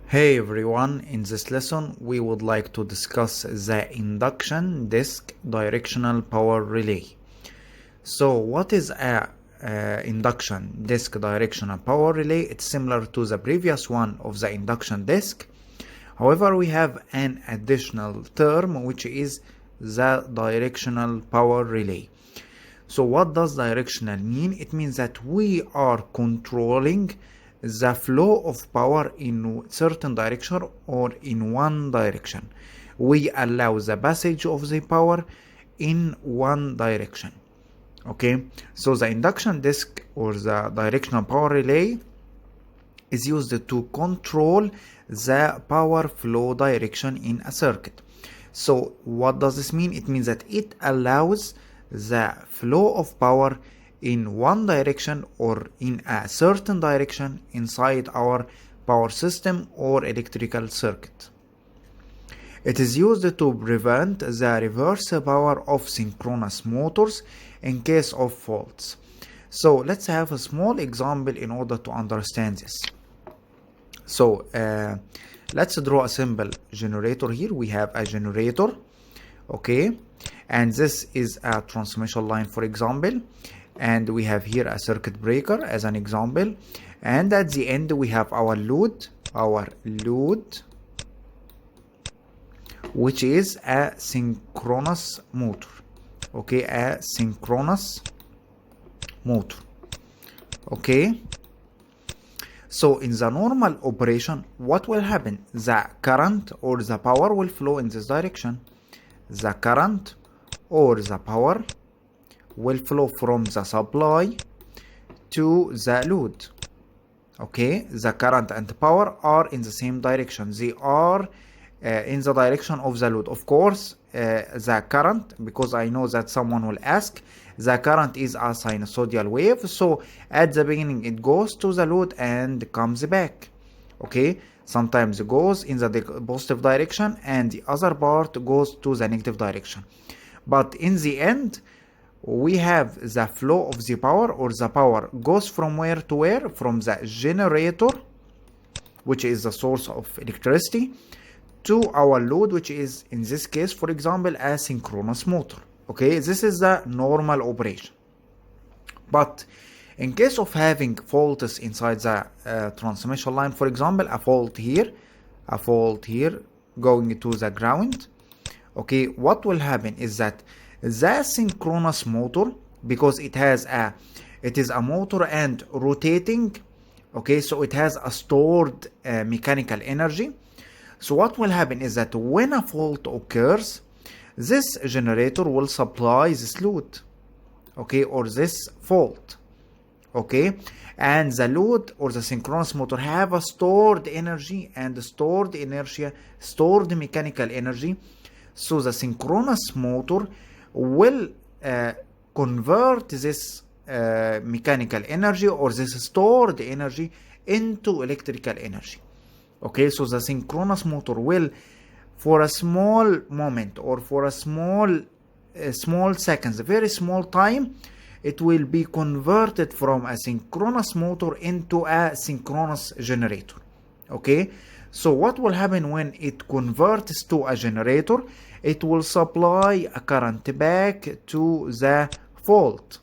Hey everyone, in this lesson we would like to discuss the induction disk directional power relay. So what is a induction disk directional power relay? It's similar to the previous one of the induction disk. However, we have an additional term which is the directional power relay. So what does directional mean? It means that we are controlling the flow of power in certain direction or in one direction. We allow the passage of the power in one direction. Okay, so the induction disk or the directional power relay is used to control the power flow direction in a circuit. So what does this mean? It means that it allows the flow of power in one direction or in a certain direction inside our power system or electrical circuit. It is used to prevent the reverse power of synchronous motors in case of faults. So let's have a small example in order to understand this. So let's draw a simple generator here. We have a generator, okay, and this is a transmission line, for example, and we have here a circuit breaker as an example, and at the end we have our load, which is a synchronous motor. Okay, a synchronous motor. Okay, so in the normal operation, what will happen? The current or the power will flow in this direction. The current or the power will flow from the supply to the load. Okay, the current and the power are in the same direction. They are in the direction of the load. Of course, the current, because I know that someone will ask, the current is a sinusoidal wave, so at the beginning it goes to the load and comes back. Okay, sometimes it goes in the positive direction and the other part goes to the negative direction, but in the end we have the flow of the power, or the power goes from where to where? From the generator, which is the source of electricity, to our load, which is in this case, for example, a synchronous motor. Okay, this is the normal operation. But in case of having faults inside the transmission line, for example, a fault here going to the ground, okay, what will happen is that the synchronous motor, because it is a motor and rotating, okay, so it has a stored mechanical energy. So what will happen is that when a fault occurs, this generator will supply this load, okay, or this fault, okay, and the load or the synchronous motor have a stored energy and stored inertia, stored mechanical energy. So the synchronous motor will convert this mechanical energy or this stored energy into electrical energy. Okay, so the synchronous motor will, for a small moment or for a small seconds, a very small time, it will be converted from a synchronous motor into a synchronous generator. Okay, so what will happen when it converts to a generator? It will supply a current back to the fault.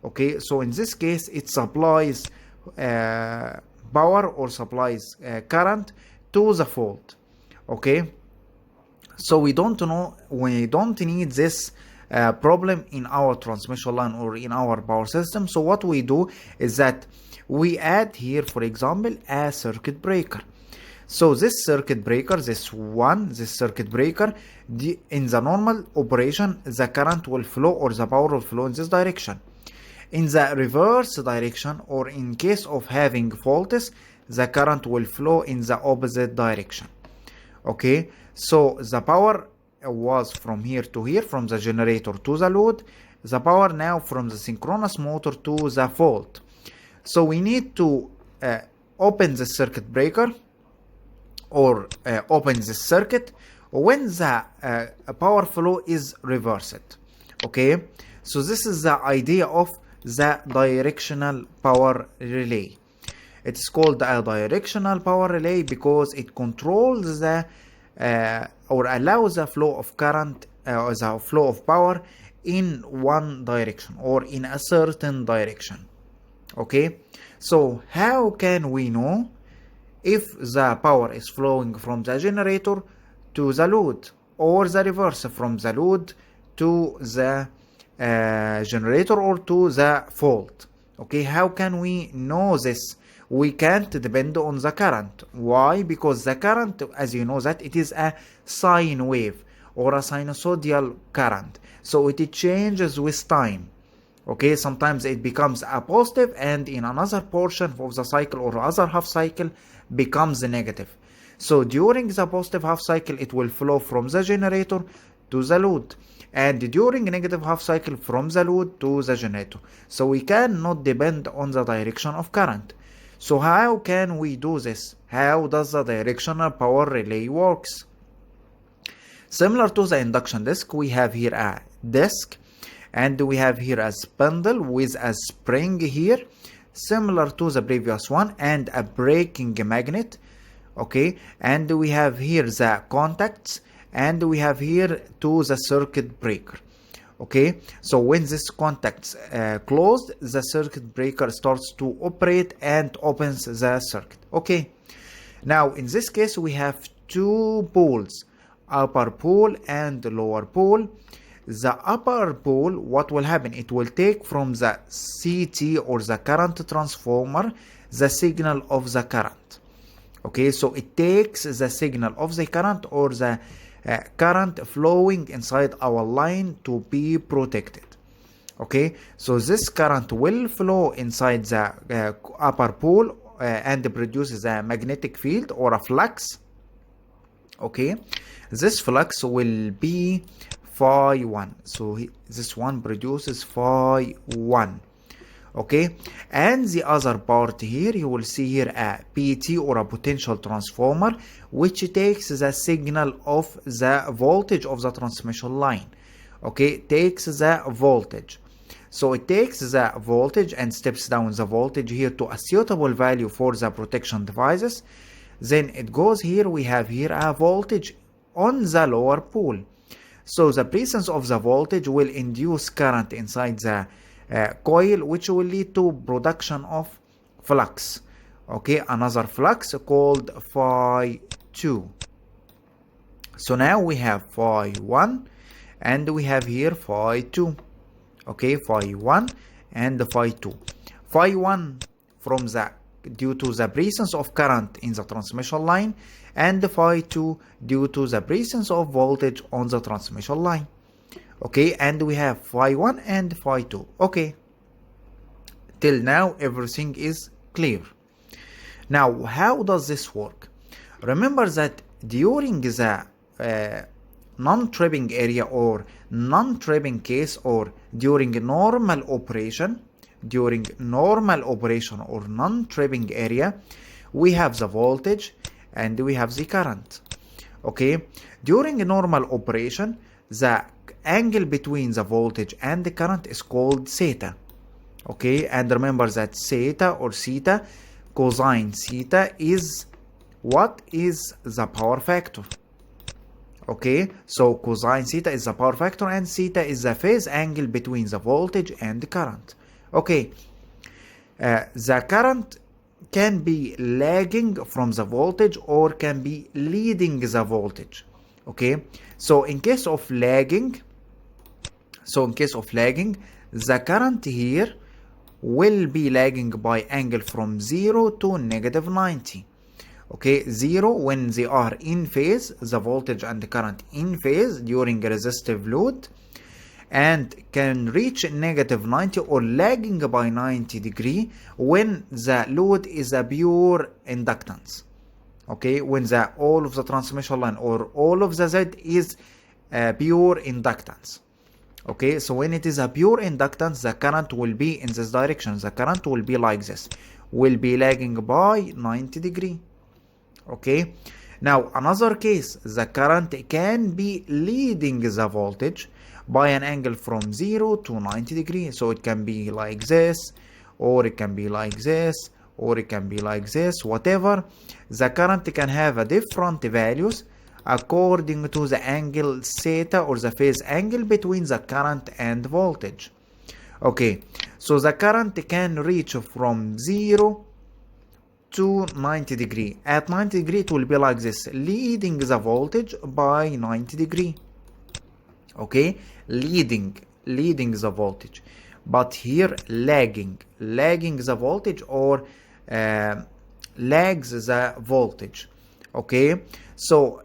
Okay, so in this case it supplies power or supplies current to the fault. Okay, so we don't need this problem in our transmission line or in our power system. So what we do is that we add here, for example, a circuit breaker. So this circuit breaker, in the normal operation, the current will flow or the power will flow in this direction. In the reverse direction, or in case of having faults, the current will flow in the opposite direction. Okay, so the power was from here to here, from the generator to the load. The power now from the synchronous motor to the fault. So we need to open the circuit breaker or open this circuit when the power flow is reversed. Okay, so this is the idea of the directional power relay. It's called a directional power relay because it controls the or allows the flow of current or the flow of power in one direction or in a certain direction. Okay, so how can we know if the power is flowing from the generator to the load, or the reverse, from the load to the generator or to the fault? Okay, how can we know this? We can't depend on the current. Why? Because the current, as you know, that it is a sine wave or a sinusoidal current, so it changes with time. Okay, sometimes it becomes a positive, and in another portion of the cycle or other half cycle becomes negative. So during the positive half cycle, it will flow from the generator to the load, and during negative half cycle from the load to the generator. So we cannot depend on the direction of current. So how can we do this? How does the directional power relay works? Similar to the induction disk, we have here a disk, and we have here a spindle with a spring here, similar to the previous one, and a braking magnet. Okay, and we have here the contacts, and we have here to the circuit breaker. Okay, so when this contacts closed, the circuit breaker starts to operate and opens the circuit. Okay, now in this case we have two poles, upper pole and lower pole. The upper pole, what will happen? It will take from the CT or the current transformer the signal of the current. Okay, so it takes the signal of the current or the current flowing inside our line to be protected. Okay, so this current will flow inside the upper pole and produces a magnetic field or a flux. Okay, this flux will be phi 1. So this one produces phi 1. Okay, and the other part here, you will see here a PT or a potential transformer, which takes the signal of the voltage of the transmission line. Okay, takes the voltage. So it takes the voltage and steps down the voltage here to a suitable value for the protection devices. Then it goes here, we have here a voltage on the lower pole. So the presence of the voltage will induce current inside the coil, which will lead to production of flux. Okay, another flux called phi 2. So now we have phi 1 and we have here phi 2. Okay, phi 1 and phi 2. Phi 1 from the due to the presence of current in the transmission line, and phi 2 due to the presence of voltage on the transmission line. Okay, and we have phi 1 and phi 2. Okay, till now everything is clear. Now how does this work? Remember that during the non-tripping area or non-tripping case, or during normal operation or non-tripping area, we have the voltage and we have the current. Okay, during normal operation, the angle between the voltage and the current is called theta. Okay, and remember that theta or theta, cosine theta, is what is the power factor. Okay, so cosine theta is the power factor and theta is the phase angle between the voltage and the current. Okay, the current can be lagging from the voltage or can be leading the voltage. Okay, so in case of lagging, the current here will be lagging by angle from 0 to negative 90. Okay, 0 when they are in phase, the voltage and the current in phase during a resistive load, and can reach negative 90 or lagging by 90 degree when the load is a pure inductance. Okay, when the all of the transmission line or all of the Z is pure inductance. Okay, so when it is a pure inductance, the current will be in this direction. The current will be like this, will be lagging by 90 degree. Okay, now another case, the current can be leading the voltage by an angle from 0 to 90 degrees. So it can be like this, or it can be like this, or it can be like this, whatever. The current can have a different values according to the angle theta or the phase angle between the current and voltage. Okay, so the current can reach from 0 to 90 degree. At 90 degree it will be like this, leading the voltage by 90 degree. Okay, leading the voltage, but here lagging the voltage, or lags the voltage. Okay, so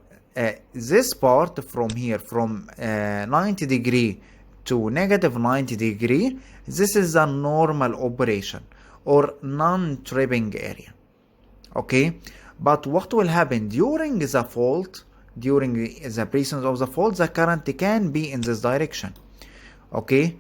this part from here, from 90 degree to negative 90 degree, this is a normal operation or non-tripping area. Okay, but what will happen during the fault, during the presence of the fault, the current can be in this direction. Okay,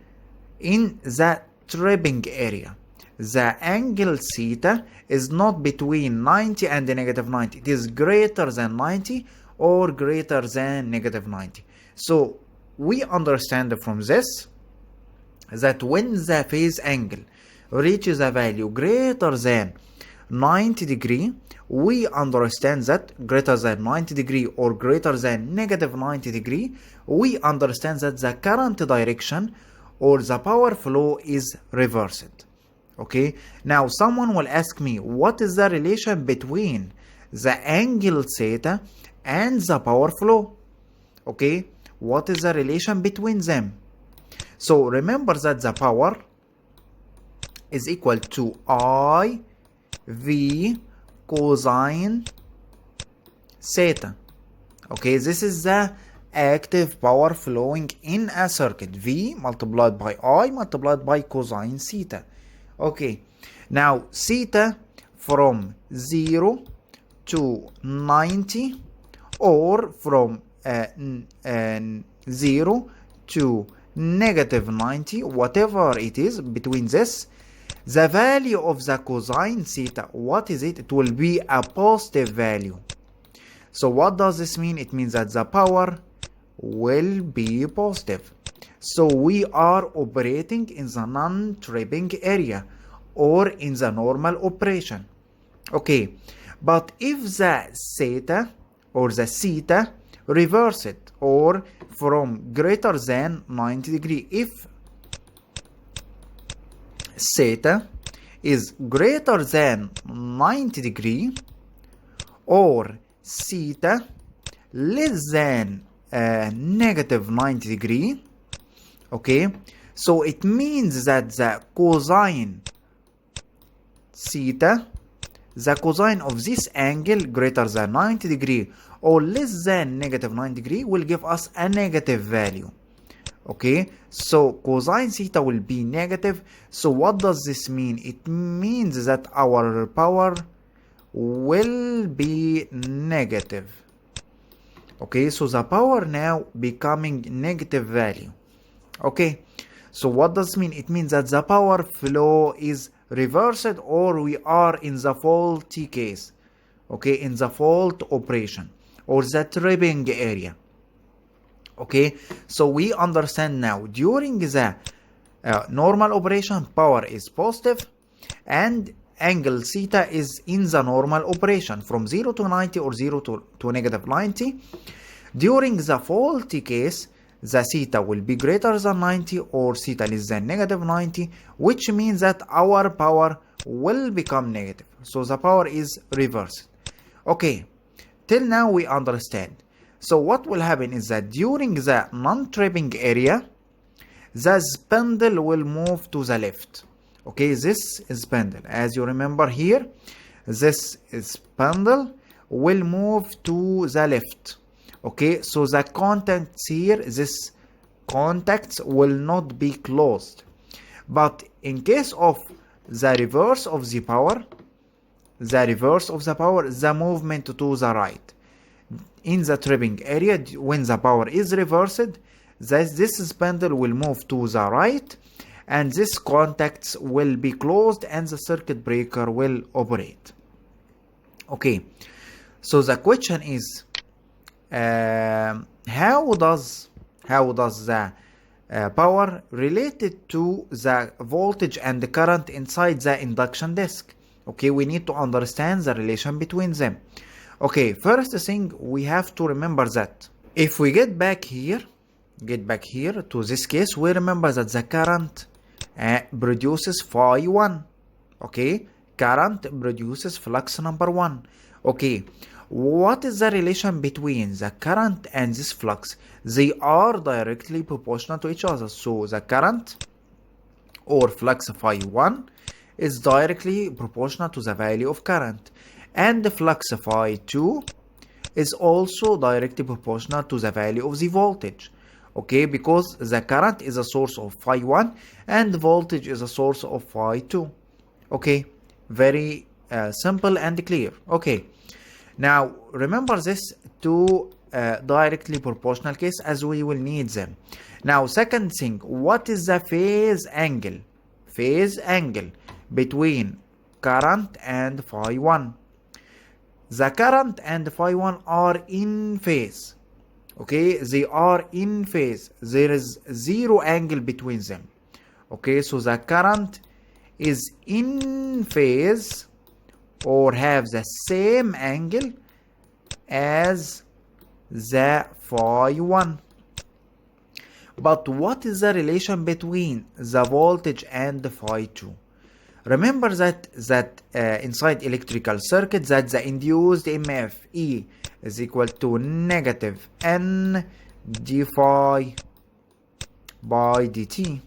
in the tripping area, the angle theta is not between 90 and negative 90. It is greater than 90 or greater than negative 90. So we understand from this that when the phase angle reaches a value greater than 90 degree, we understand that greater than 90 degree or greater than negative 90 degree, we understand that the current direction or the power flow is reversed. Okay, now someone will ask me, what is the relation between the angle theta and the power flow? Okay, what is the relation between them? So remember that the power is equal to I V cosine theta. Okay, this is the active power flowing in a circuit, V multiplied by I multiplied by cosine theta. Okay, now theta from 0 to 90 or from 0 to negative 90, whatever it is between this, the value of the cosine theta, what is it? It will be a positive value. So what does this mean? It means that the power will be positive. So we are operating in the non-tripping area or in the normal operation. Okay, but if the theta or the theta reverse it, or from greater than 90 degree, if theta is greater than 90 degree or theta less than negative 90 degree, okay, so it means that the cosine theta, the cosine of this angle greater than 90 degree or less than negative 90 degree will give us a negative value. Okay, so cosine theta will be negative. So what does this mean? It means that our power will be negative. Okay, so the power now becoming negative value. Okay, so what does it mean? It means that the power flow is reversed, or we are in the faulty case. Okay, in the fault operation or the tripping area. Okay, so we understand now during the normal operation, power is positive and angle theta is in the normal operation from 0 to 90 or 0 to negative 90. During the faulty case, the theta will be greater than 90 or theta less than negative 90, which means that our power will become negative. So the power is reversed. Okay, till now we understand. So what will happen is that during the non-tripping area, the spindle will move to the left. Okay, this spindle, as you remember here, this spindle will move to the left. Okay, so the contacts here, this contacts will not be closed. But in case of the reverse of the power, the movement to the right. In the tripping area, when the power is reversed, this spindle will move to the right and this contacts will be closed and the circuit breaker will operate. Okay, so the question is, how does the power related to the voltage and the current inside the induction disk? Okay, we need to understand the relation between them. Okay, first thing we have to remember that if we get back here to this case, we remember that the current produces phi 1. Okay, current produces flux number 1. Okay, what is the relation between the current and this flux? They are directly proportional to each other. So the current or flux phi 1 is directly proportional to the value of current, and the flux phi 2 is also directly proportional to the value of the voltage. Okay, because the current is a source of phi 1 and the voltage is a source of phi 2. Okay, very simple and clear. Okay, now remember this two directly proportional case, as we will need them. Now second thing, what is the phase angle? Phase angle between current and phi 1. The current and phi 1 are in phase. Okay, they are in phase. There is zero angle between them. Okay, so the current is in phase or have the same angle as the phi 1. But what is the relation between the voltage and the phi 2? Remember that inside electrical circuit that the induced EMF E is equal to negative N d phi by dt.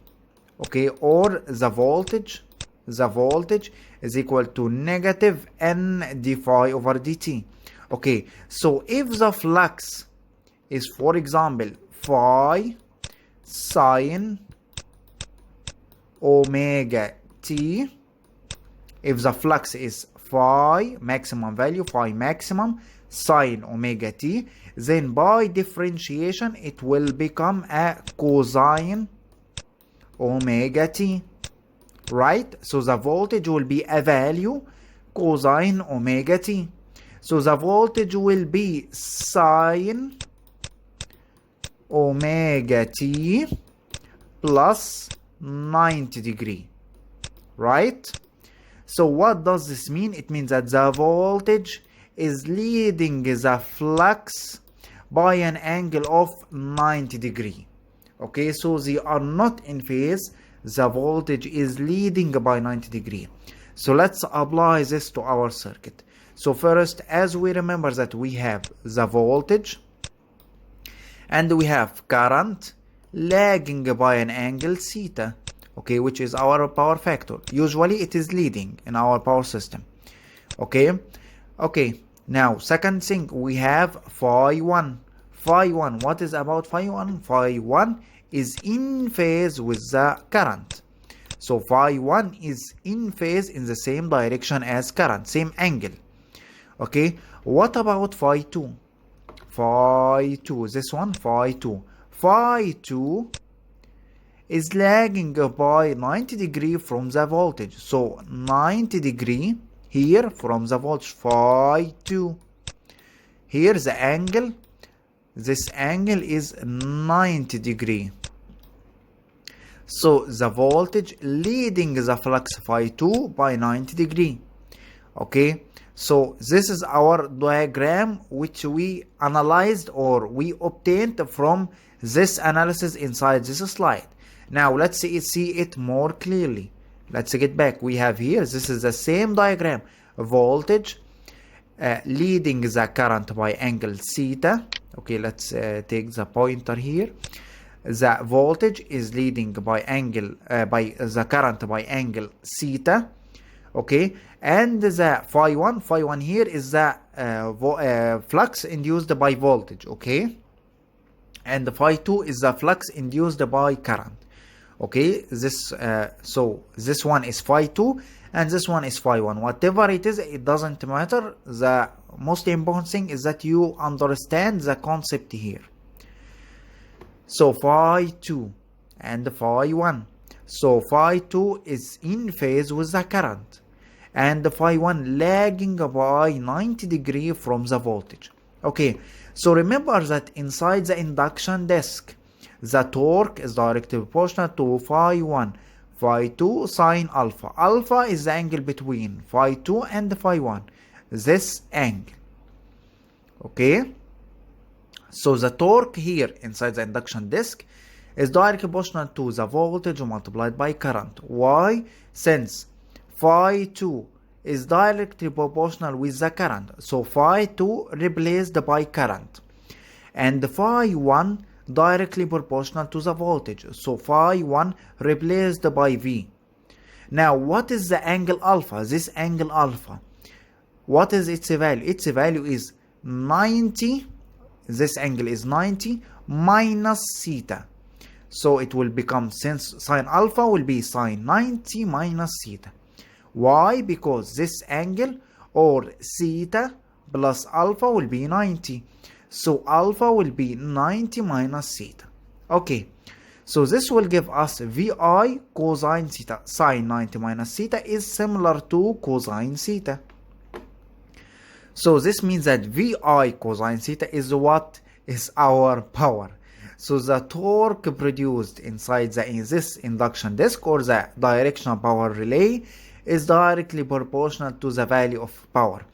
Okay, or the voltage is equal to negative N d phi over dt. Okay, so if the flux is, for example, phi sine omega t, if the flux is phi maximum value, phi maximum sine omega t, then by differentiation it will become a cosine omega t, right? So the voltage will be a value cosine omega t. So the voltage will be sine omega t plus 90 degree, right? So what does this mean? It means that the voltage is leading the flux by an angle of 90 degree. Okay, so they are not in phase. The voltage is leading by 90 degree. So let's apply this to our circuit. So first, as we remember that we have the voltage and we have current lagging by an angle theta. Okay, which is our power factor. Usually it is leading in our power system. Okay, now second thing, we have phi 1. Phi 1, what is about phi 1? Phi 1 is in phase with the current. So phi 1 is in phase in the same direction as current, same angle. Okay, what about phi 2? Phi 2, this one, phi 2. Phi 2 is lagging by 90 degree from the voltage. So 90 degree here from the voltage, phi 2. Here the angle, this angle is 90 degree. So the voltage leading the flux phi 2 by 90 degree. Okay, so this is our diagram which we analyzed or we obtained from this analysis inside this slide. Now let's see it more clearly. Let's get back. We have here, this is the same diagram. Voltage leading the current by angle theta. Okay, let's take the pointer here. The voltage is leading by the current by angle theta. Okay, and the phi 1 here is the flux induced by voltage. Okay, and the phi 2 is the flux induced by current. Okay, so this one is phi 2 and this one is phi 1. Whatever it is, it doesn't matter. The most important thing is that you understand the concept here. So phi 2 and phi 1. So phi 2 is in phase with the current and the phi 1 lagging by 90 degree from the voltage. Okay, so remember that inside the induction disk, the torque is directly proportional to phi 1. phi 2 sine alpha. Alpha is the angle between phi 2 and phi 1. This angle. Okay? So the torque here inside the induction disk is directly proportional to the voltage multiplied by current. Why? Since phi 2 is directly proportional with the current. So phi 2 replaced by current. And phi 1 directly proportional to the voltage. So phi 1 replaced by V. Now what is the angle alpha? This angle alpha. What is its value? Its value is 90. This angle is 90 minus theta. So it will become, since sine alpha will be sine 90 minus theta. Why? Because this angle, or theta plus alpha, will be 90. So alpha will be 90 minus theta. Okay. So this will give us VI cosine theta. Sine 90 minus theta is similar to cosine theta. So this means that VI cosine theta is what is our power. So the torque produced inside this induction disk, or the directional power relay, is directly proportional to the value of power.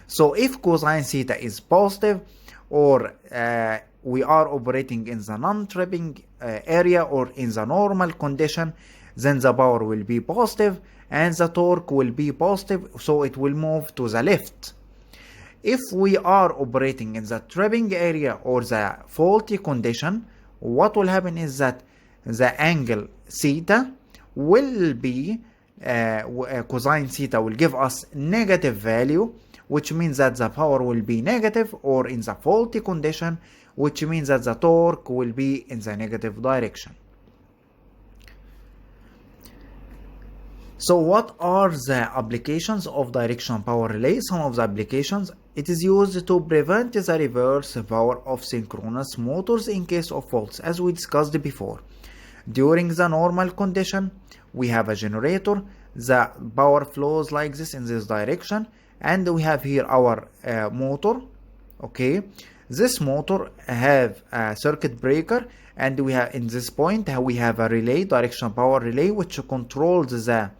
So if cosine theta is positive, or we are operating in the non-tripping area, or in the normal condition, then the power will be positive and the torque will be positive, so it will move to the left. If we are operating in the tripping area or the faulty condition, what will happen is that the angle theta will be cosine theta will give us negative value, which means that the power will be negative, or in the faulty condition, which means that the torque will be in the negative direction. So what are the applications of directional power relay? Some of the applications: it is used to prevent the reverse power of synchronous motors in case of faults, as we discussed before. During the normal condition, we have a generator. The power flows like this in this direction, and we have here our motor. Okay, this motor have a circuit breaker, and we have, in this point, we have a relay, directional power relay, which controls the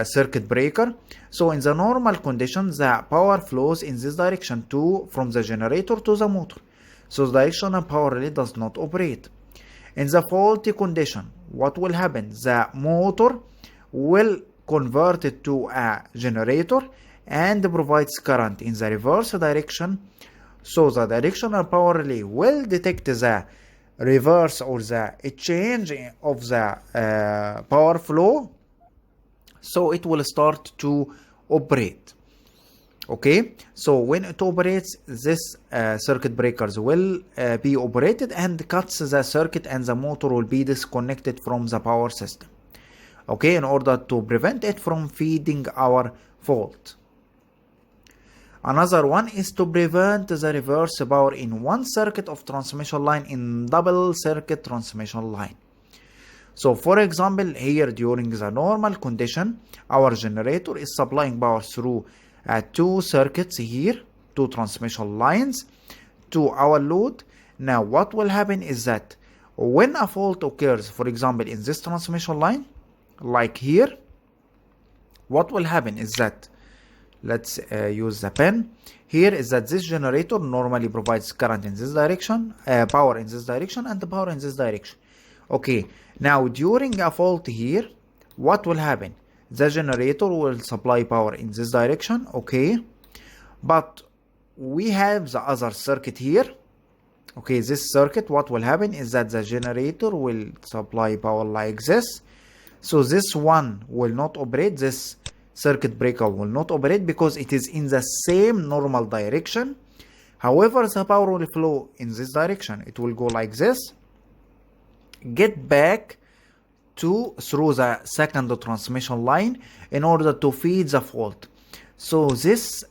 circuit breaker. So in the normal condition, the power flows in this direction from the generator to the motor. So the directional power relay does not operate. In the faulty condition, what will happen? The motor will convert it to a generator and provides current in the reverse direction. So the directional power relay will detect the reverse, or the change of the power flow, so it will start to operate. Okay, so when it operates, this circuit breakers will be operated and cuts the circuit, and the motor will be disconnected from the power system. Okay, in order to prevent it from feeding our fault. Another one is to prevent the reverse power in one circuit of transmission line in double circuit transmission line. So for example, here during the normal condition, our generator is supplying power through two circuits here, two transmission lines, to our load. Now what will happen is that when a fault occurs, for example in this transmission line, like here, what will happen is that, let's use the pen. Here is that this generator normally provides current in this direction, power in this direction, and the power in this direction. Okay, now during a fault here, what will happen? The generator will supply power in this direction, okay, but we have the other circuit here. Okay, this circuit, what will happen is that the generator will supply power like this. So this one will not operate, this circuit breaker will not operate, because it is in the same normal direction. However, the power will flow in this direction. It will go like this, get back through the second transmission line in order to feed the fault. So this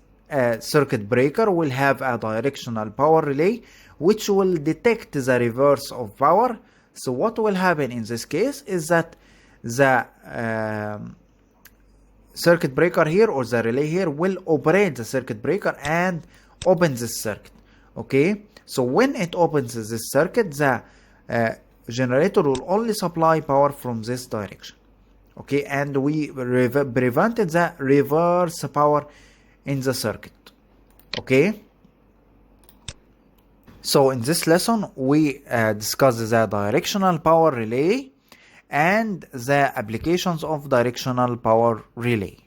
circuit breaker will have a directional power relay which will detect the reverse of power. So what will happen in this case is that the circuit breaker here, or the relay here, will operate the circuit breaker and open this circuit. Okay, so when it opens this circuit, the generator will only supply power from this direction. okay, and we prevented the reverse power in the circuit. Okay, so in this lesson we discussed the directional power relay and the applications of directional power relay.